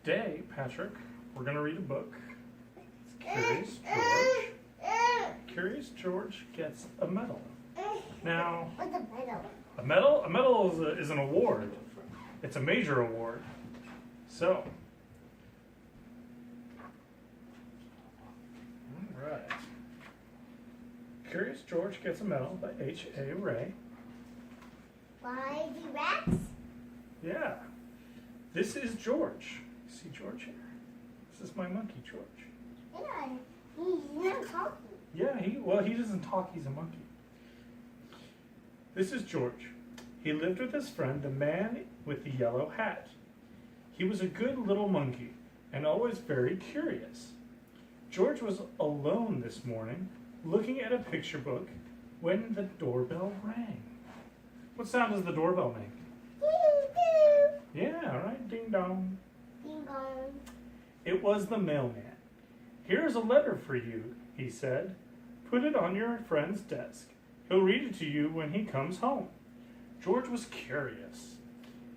Today, Patrick, we're going to read a book. It's Curious George. Curious George gets a medal. Now, What's a medal? a medal? A medal is an award. It's a major award. So, all right. Curious George gets a medal by H.A. Ray. Why the rats? Yeah. This is George. See George here? This is my monkey, George. Yeah, he's not talking. Yeah, he doesn't talk, he's a monkey. This is George. He lived with his friend, the man with the yellow hat. He was a good little monkey and always very curious. George was alone this morning, looking at a picture book, when the doorbell rang. What sound does the doorbell make? Ding Yeah, right, ding dong. ding dong. It was the mailman. Here's a letter for you, he said. Put it on your friend's desk. He'll read it to you when he comes home. George was curious.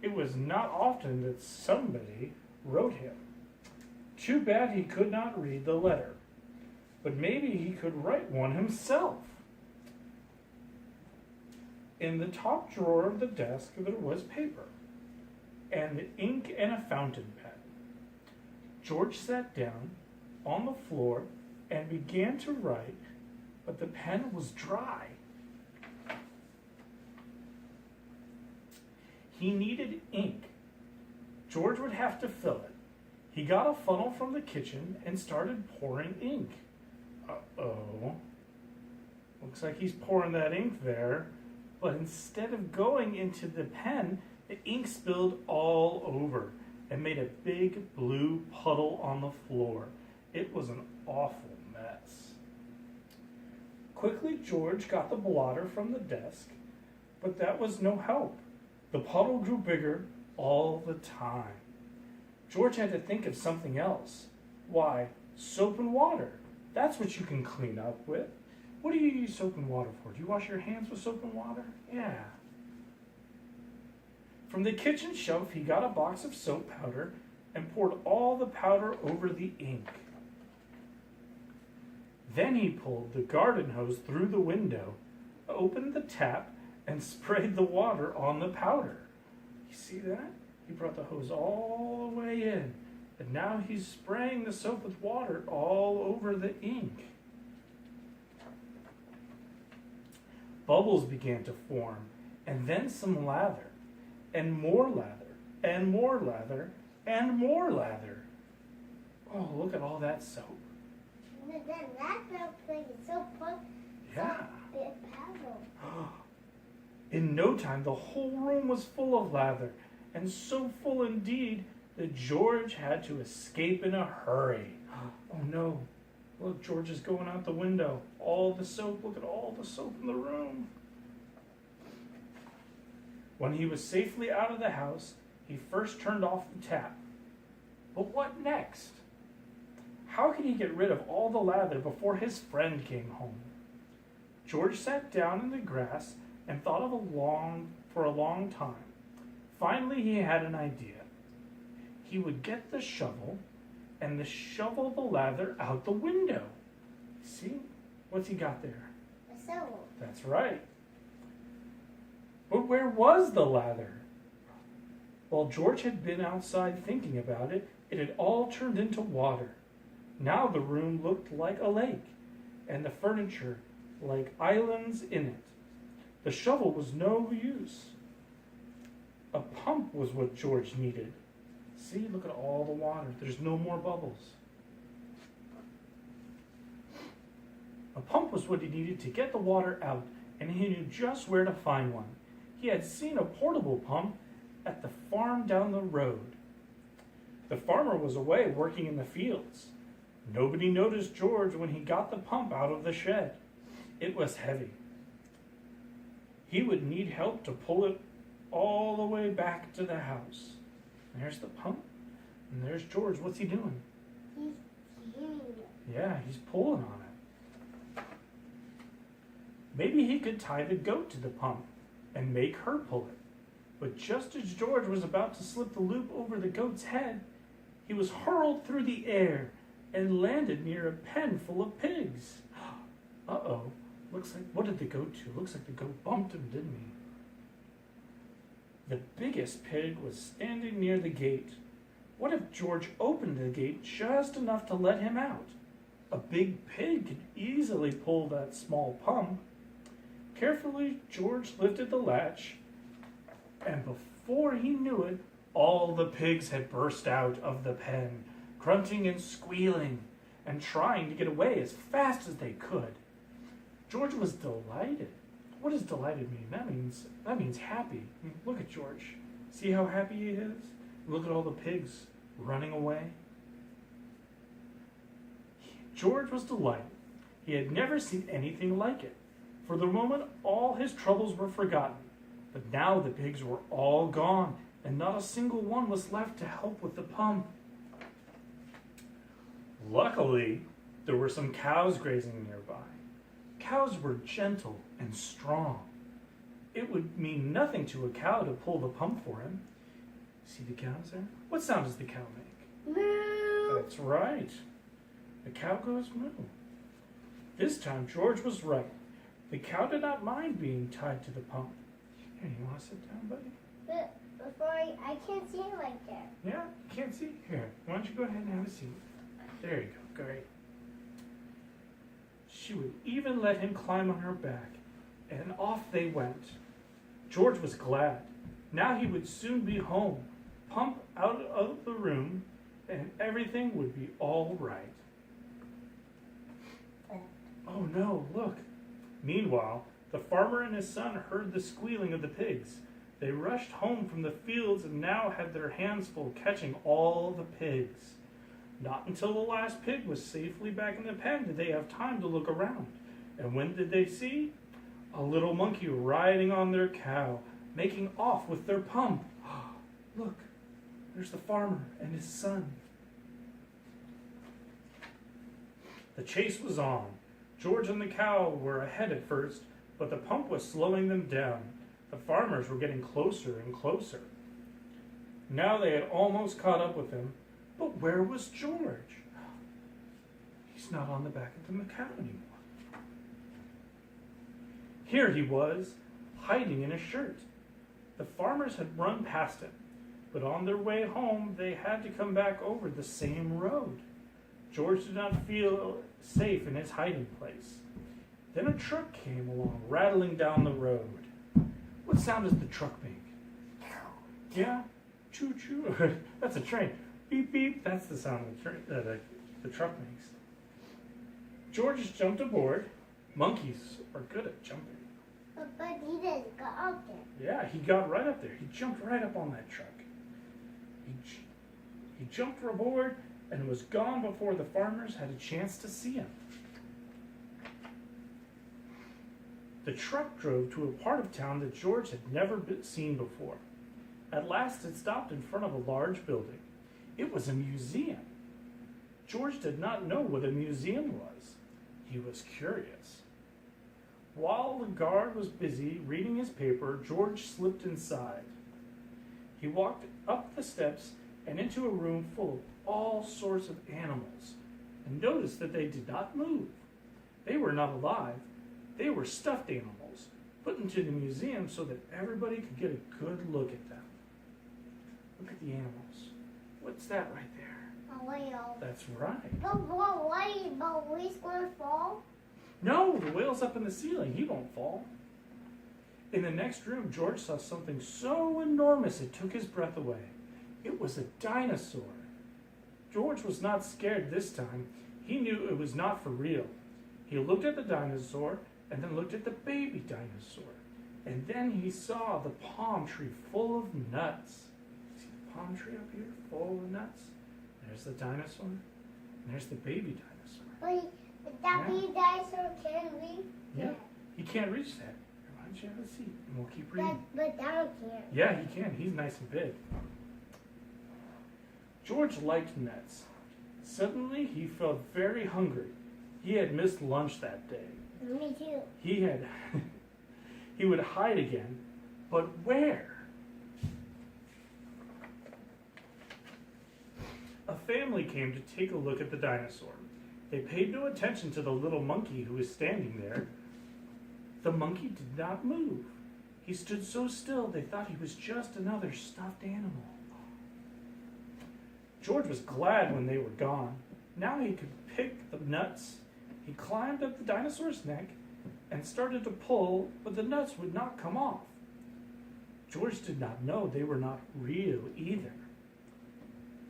It was not often that somebody wrote him. Too bad he could not read the letter. But maybe he could write one himself. In the top drawer of the desk there was paper, and ink and a fountain pen. George sat down on the floor and began to write, but the pen was dry. He needed ink. George would have to fill it. He got a funnel from the kitchen and started pouring ink. Uh-oh. Looks like he's pouring that ink there, but instead of going into the pen, the ink spilled all over and made a big blue puddle on the floor. It was an awful mess. Quickly, George got the blotter from the desk, but that was no help. The puddle grew bigger all the time. George had to think of something else. Why, soap and water. That's what you can clean up with. What do you use soap and water for? Do you wash your hands with soap and water? Yeah. From the kitchen shelf, he got a box of soap powder and poured all the powder over the ink. Then he pulled the garden hose through the window, opened the tap, and sprayed the water on the powder. You see that? He brought the hose all the way in, and now he's spraying the soap with water all over the ink. Bubbles began to form, and then some lather, and more lather, and more lather, and more lather. Oh, look at all that soap. And then that felt like it's so fun. Yeah. Bit paddle. In no time, the whole room was full of lather, and so full indeed that George had to escape in a hurry. Oh no, look, George is going out the window. All the soap, look at all the soap in the room. When he was safely out of the house, he first turned off the tap. But what next? How could he get rid of all the lather before his friend came home? George sat down in the grass and thought for a long time. Finally, he had an idea. He would get the shovel and shovel the lather out the window. See? What's he got there? A shovel. That's right. But where was the lather? While George had been outside thinking about it, it had all turned into water. Now the room looked like a lake, and the furniture like islands in it. The shovel was no use. A pump was what George needed. See, look at all the water. There's no more bubbles. A pump was what he needed to get the water out, and he knew just where to find one. He had seen a portable pump at the farm down the road. The farmer was away working in the fields. Nobody noticed George when he got the pump out of the shed. It was heavy. He would need help to pull it all the way back to the house. There's the pump, and there's George. What's he doing? He's carrying it. Yeah, he's pulling on it. Maybe he could tie the goat to the pump and make her pull it. But just as George was about to slip the loop over the goat's head, he was hurled through the air and landed near a pen full of pigs. Uh-oh. Looks like, what did the goat do? Looks like the goat bumped him, didn't he? The biggest pig was standing near the gate. What if George opened the gate just enough to let him out? A big pig could easily pull that small pump. Carefully, George lifted the latch, and before he knew it, all the pigs had burst out of the pen, grunting and squealing, and trying to get away as fast as they could. George was delighted. What does delighted mean? That means happy. Look at George. See how happy he is? Look at all the pigs running away. George was delighted. He had never seen anything like it. For the moment, all his troubles were forgotten. But now the pigs were all gone, and not a single one was left to help with the pump. Luckily, there were some cows grazing nearby. Cows were gentle and strong. It would mean nothing to a cow to pull the pump for him. See the cows there? What sound does the cow make? Moo. That's right. The cow goes moo. This time George was right. The cow did not mind being tied to the pump. Here, you want to sit down, buddy? But before I can't see it like that. Yeah, can't see? Here, why don't you go ahead and have a seat? There you go, great. She would even let him climb on her back, and off they went. George was glad. Now he would soon be home, pump out of the room, and everything would be all right. Oh no, look. Meanwhile, the farmer and his son heard the squealing of the pigs. They rushed home from the fields and now had their hands full catching all the pigs. Not until the last pig was safely back in the pen did they have time to look around. And when did they see? A little monkey riding on their cow, making off with their pump. Look, there's the farmer and his son. The chase was on. George and the cow were ahead at first, but the pump was slowing them down. The farmers were getting closer and closer. Now they had almost caught up with him, but where was George? He's not on the back of the cow anymore. Here he was, hiding in a shirt. The farmers had run past him, but on their way home they had to come back over the same road. George did not feel safe in his hiding place. Then a truck came along, rattling down the road. What sound does the truck make? Yeah? Choo-choo. That's a train. Beep, beep. That's the sound of the, the truck makes. George jumped aboard. Monkeys are good at jumping. But he didn't go up there. Yeah, he got right up there. He jumped right up on that truck. He jumped aboard and was gone before the farmers had a chance to see him. The truck drove to a part of town that George had never seen before. At last it stopped in front of a large building. It was a museum. George did not know what a museum was. He was curious. While the guard was busy reading his paper, George slipped inside. He walked up the steps and into a room full of all sorts of animals, and noticed that they did not move. They were not alive. They were stuffed animals, put into the museum so that everybody could get a good look at them. Look at the animals. What's that right there? A whale. That's right. But why? But where's going to fall? No, the whale's up in the ceiling. He won't fall. In the next room, George saw something so enormous it took his breath away. It was a dinosaur. George was not scared this time. He knew it was not for real. He looked at the dinosaur and then looked at the baby dinosaur. And then he saw the palm tree full of nuts. See the palm tree up here full of nuts? There's the dinosaur. And there's the baby dinosaur. But that Yeah. big dinosaur can reach? Yeah. He can't reach that. Why don't you have a seat? And we'll keep reading. But that can't. Yeah, he can. He's nice and big. George liked nuts. Suddenly, he felt very hungry. He had missed lunch that day. Me too. He would hide again, but where? a family came to take a look at the dinosaur. They paid no attention to the little monkey who was standing there. The monkey did not move. He stood so still they thought he was just another stuffed animal. George was glad when they were gone. Now he could pick the nuts. He climbed up the dinosaur's neck and started to pull, but the nuts would not come off. George did not know they were not real either.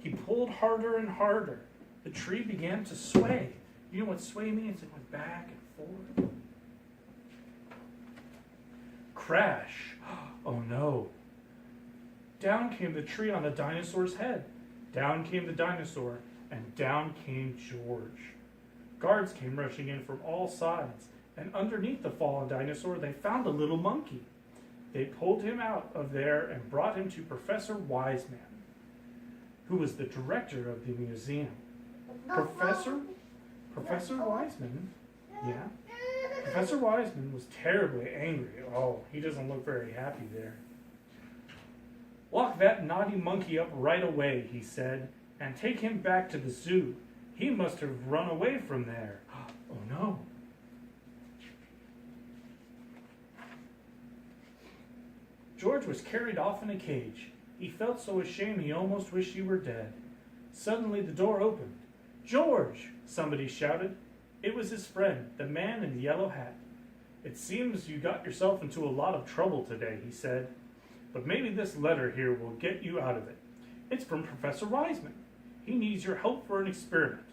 He pulled harder and harder. The tree began to sway. You know what sway means? It went back and forth. Crash. Oh no. Down came the tree on the dinosaur's head. Down came the dinosaur, and down came George. Guards came rushing in from all sides, and underneath the fallen dinosaur they found a little monkey. They pulled him out of there and brought him to Professor Wiseman, who was the director of the museum. Professor Wiseman, yeah. Professor Wiseman was terribly angry. Oh, he doesn't look very happy there. Lock that naughty monkey up right away, he said, and take him back to the zoo. He must have run away from there. Oh no. George was carried off in a cage. He felt so ashamed he almost wished he were dead. Suddenly the door opened. "George!" somebody shouted. It was his friend, the man in the yellow hat. "It seems you got yourself into a lot of trouble today," he said. "But maybe this letter here will get you out of it. It's from Professor Wiseman. He needs your help for an experiment.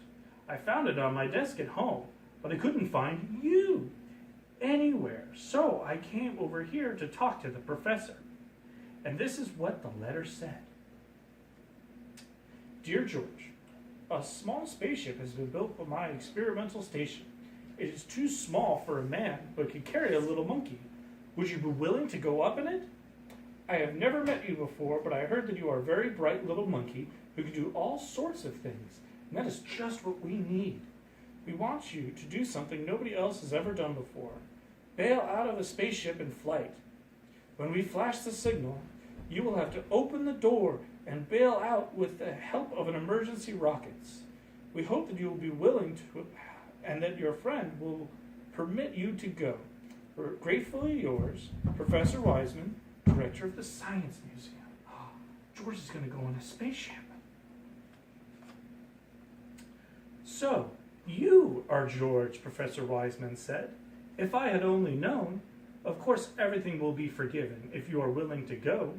I found it on my desk at home, but I couldn't find you anywhere. So I came over here to talk to the professor." And this is what the letter said. "Dear George, a small spaceship has been built for my experimental station. It is too small for a man, but can carry a little monkey. Would you be willing to go up in it? I have never met you before, but I heard that you are a very bright little monkey who can do all sorts of things, and that is just what we need. We want you to do something nobody else has ever done before. Bail out of a spaceship in flight. When we flash the signal, you will have to open the door and bail out with the help of an emergency rockets. We hope that you will be willing to, and that your friend will permit you to go. We're gratefully yours, Professor Wiseman, Director of the Science Museum." Oh, George is going to go on a spaceship. "So, you are George," Professor Wiseman said. "If I had only known. Of course, everything will be forgiven if you are willing to go."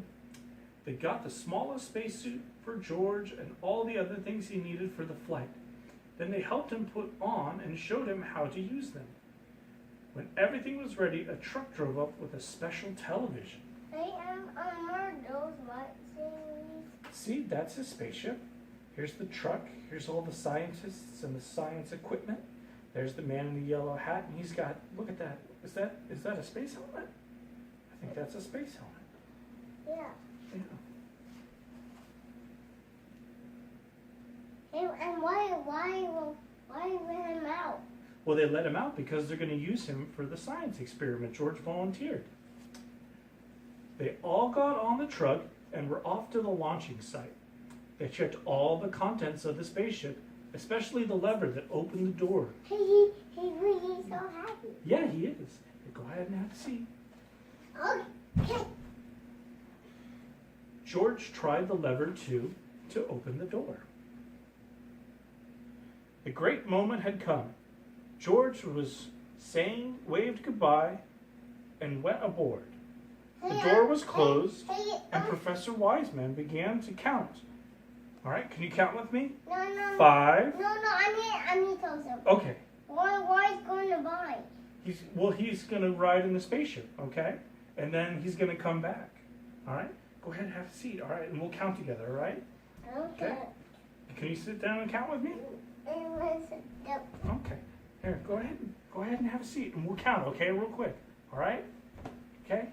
They got the smallest spacesuit for George and all the other things he needed for the flight. Then they helped him put on and showed him how to use them. When everything was ready, a truck drove up with a special television. Hey, are those what things? See, that's his spaceship. Here's the truck. Here's all the scientists and the science equipment. There's the man in the yellow hat, and he's got, look at that. Is that a space helmet? I think that's a space helmet. Yeah. Yeah. Hey, and why let him out? Well, they let him out because they're going to use him for the science experiment. George volunteered. They all got on the truck and were off to the launching site. They checked all the contents of the spaceship, especially the lever that opened the door. He's really so happy. Yeah, he is. Go ahead and have a seat. Okay. George tried the lever too to open the door. The great moment had come. George waved goodbye and went aboard. The door was closed, and Professor Wiseman began to count. All right, can you count with me? No. 5. No, I need to tell something. Okay. Why is going to buy? He's going to ride in the spaceship, okay? And then he's going to come back. All right? Go ahead and have a seat, all right? And we'll count together, all right? Okay. Can you sit down and count with me? Okay. Here, go ahead and have a seat, and we'll count, okay, real quick. All right? Okay?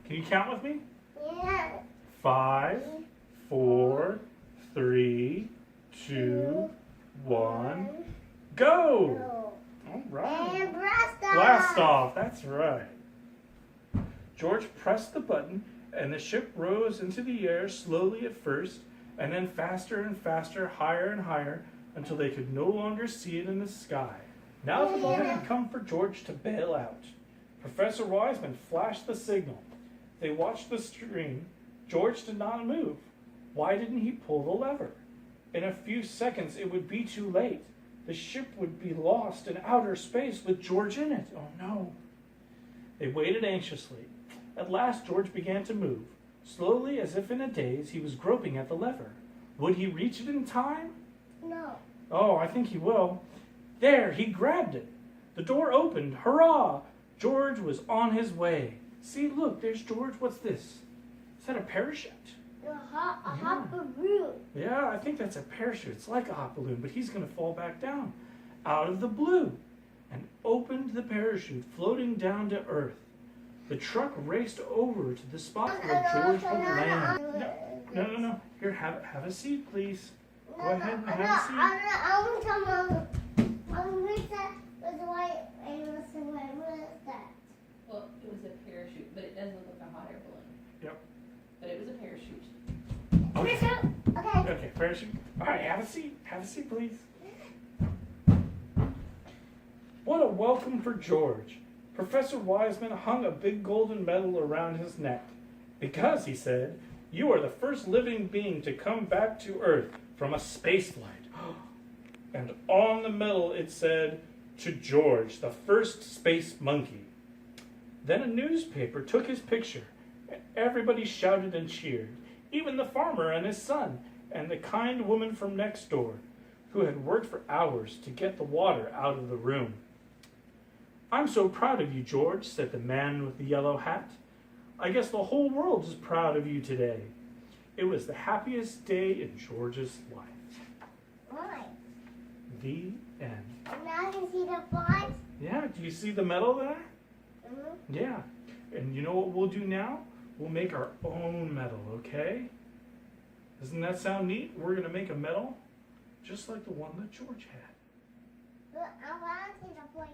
Can you count with me? Yeah. 5, 4, 3, 2, 1, go! All right. And blast off. Blast off, that's right. George pressed the button, and the ship rose into the air slowly at first, and then faster and faster, higher and higher, until they could no longer see it in the sky. Now the moment had come for George to bail out. Professor Wiseman flashed the signal. They watched the screen. George did not move. Why didn't he pull the lever? In a few seconds it would be too late. The ship would be lost in outer space with George in it. Oh no. They waited anxiously. At last George began to move. Slowly, as if in a daze, he was groping at the lever. Would he reach it in time? No. Oh, I think he will. There, he grabbed it. The door opened. Hurrah! George was on his way. See, look, there's George. What's this? Is that a parachute? A hot balloon. Yeah, I think that's a parachute. It's like a hot balloon, but he's going to fall back down out of the blue and opened the parachute, floating down to earth. The truck raced over to the spot where George would land. No. Here, have a seat, please. Go ahead and have a seat. I want to come on. What's that? What's the white? What is that? Well, it was a parachute, but it does look like a hot air balloon. Yep. But it was a parachute. Okay. Okay, parachute. All right, have a seat. Have a seat, please. What a welcome for George. Professor Wiseman hung a big golden medal around his neck. Because, he said, you are the first living being to come back to Earth from a space flight. And on the medal it said, to George, the first space monkey. Then a newspaper took his picture. Everybody shouted and cheered. Even the farmer and his son, and the kind woman from next door, who had worked for hours to get the water out of the room. I'm so proud of you, George, said the man with the yellow hat. I guess the whole world is proud of you today. It was the happiest day in George's life. Why? The end. Now I can see the flies. Yeah, do you see the medal there? Mm-hmm. Yeah. And you know what we'll do now? We'll make our own medal, okay? Doesn't that sound neat? We're going to make a medal just like the one that George had. Look, I want to see the flies